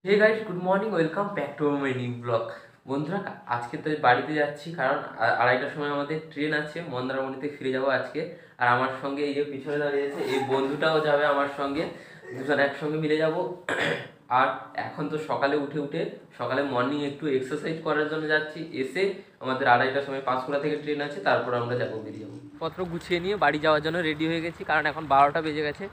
Hey guys, good morning, welcome back to my new blog. বন্ধুরা, আজকে তো বাড়িতে যাচ্ছি, কারণ আড়াইটার সময় আমাদের ট্রেন আছে। মন্দারমণিতে ফিরে যাব আজকে। আর আমার সঙ্গে এই যে পিছনে দাঁড়িয়েছে এই বন্ধুটাও যাবে আমার সঙ্গে, দুজন একসঙ্গে মিলে যাব। আর এখন তো সকালে মর্নিং একটু এক্সারসাইজ করার জন্য যাচ্ছি। এসে আমাদের আড়াইটার সময় পাঁশকুড়া থেকে ট্রেন আছে, তারপর আমরা বেরিয়ে যাবো। পত্র গুছিয়ে নিয়ে বাড়ি যাওয়ার জন্য রেডি হয়ে গেছি, কারণ এখন 12টা বেজে গেছে।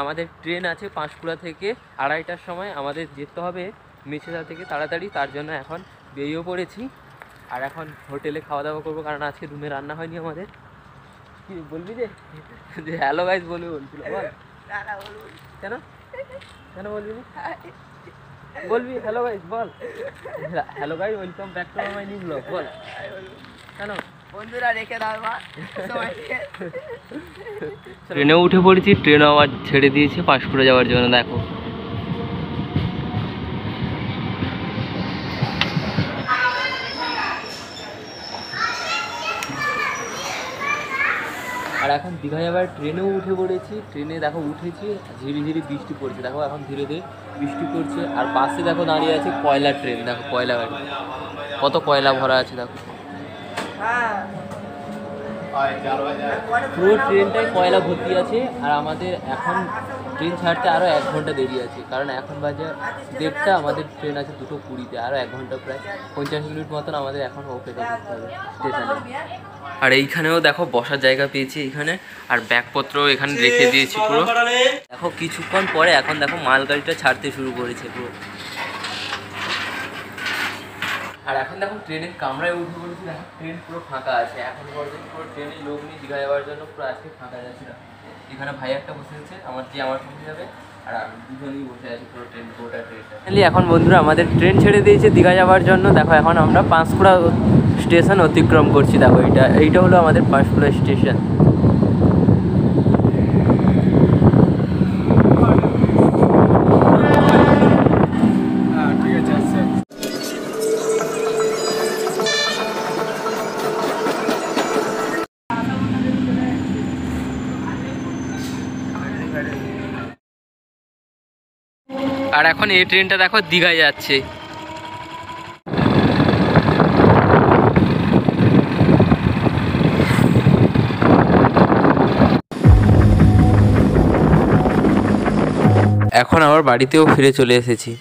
আমাদের ট্রেন আছে পাঁশকুড়া থেকে আড়াইটার সময়। আমাদের যেতে হবে মেছেদা থেকে তাড়াতাড়ি, তার জন্য এখন বেরিয়েও পড়েছি। আর এখন হোটেলে খাওয়া দাওয়া করবো, কারণ আজকে রুমে রান্না হয়নি আমাদের। কি বলবি যে হ্যালো গাইস বলবি? বলছিল বল। কেন কেন বলবি বলবি হ্যালো গাইস বল। Hello guys, welcome back to my new blog বল। কেন বন্ধুরা রেখে দাও মা সবাইকে। ট্রেনেও উঠে পড়েছি, ট্রেনও আমার ছেড়ে দিয়েছে পাঁশকুড়া যাওয়ার জন্য। দেখো আর এখন দীঘা যাবার ট্রেনেও উঠে পড়েছি। ট্রেনে দেখো উঠেছি, ঝিরিঝিরি বৃষ্টি পড়ছে। দেখো এখন ধীরে ধীরে বৃষ্টি পড়ছে। আর পাশে দেখো দাঁড়িয়ে আছে কয়লার ট্রেন। দেখো কয়লা গাড়ি, কত কয়লা ভরা আছে দেখো। পুরো ট্রেনটাই কয়লা ভর্তি আছে। আর আমাদের এখন ট্রেন ছাড়তে আরও 1 ঘন্টা দেরি আছে, কারণ এখন বাজে 1:30। আমাদের ট্রেন আছে 2:20-তে। আরও 1 ঘন্টা, প্রায় 50 মিনিট মতন আমাদের এখন অপেক্ষা করতে হবে স্টেশনে। আর এইখানেও দেখো বসার জায়গা পেয়েছি এইখানে, আর ব্যাগপত্র এখানে রেখে দিয়েছি পুরো। দেখো কিছুক্ষণ পরে এখন দেখো মালগাড়িটা ছাড়তে শুরু করেছে পুরো। আর এখন দেখো ট্রেনের কামরায় উঠে পড়েছি। দেখো ট্রেন পুরো ফাঁকা আছে এখন পর্যন্ত। পুরো ট্রেনের লোক নিয়ে দীঘা যাওয়ার জন্য পুরো আজকে ফাঁকা যাচ্ছে। এখানে ভাই একটা বসে আছে আমার সঙ্গে যাবে, আর আমি দুজনেই বসে আছি পুরো ট্রেন, গোটা ট্রেনটা। এখন বন্ধুরা আমাদের ট্রেন ছেড়ে দিয়েছে দীঘা যাওয়ার জন্য। দেখো এখন আমরা পাঁশকুড়া স্টেশন অতিক্রম করছি। দেখো এইটা হলো আমাদের পাঁশকুড়া স্টেশন। আর এখন এই ট্রেনটা দেখো দীঘায় যাচ্ছে। এখন আবার বাড়িতেও ফিরে চলে এসেছি।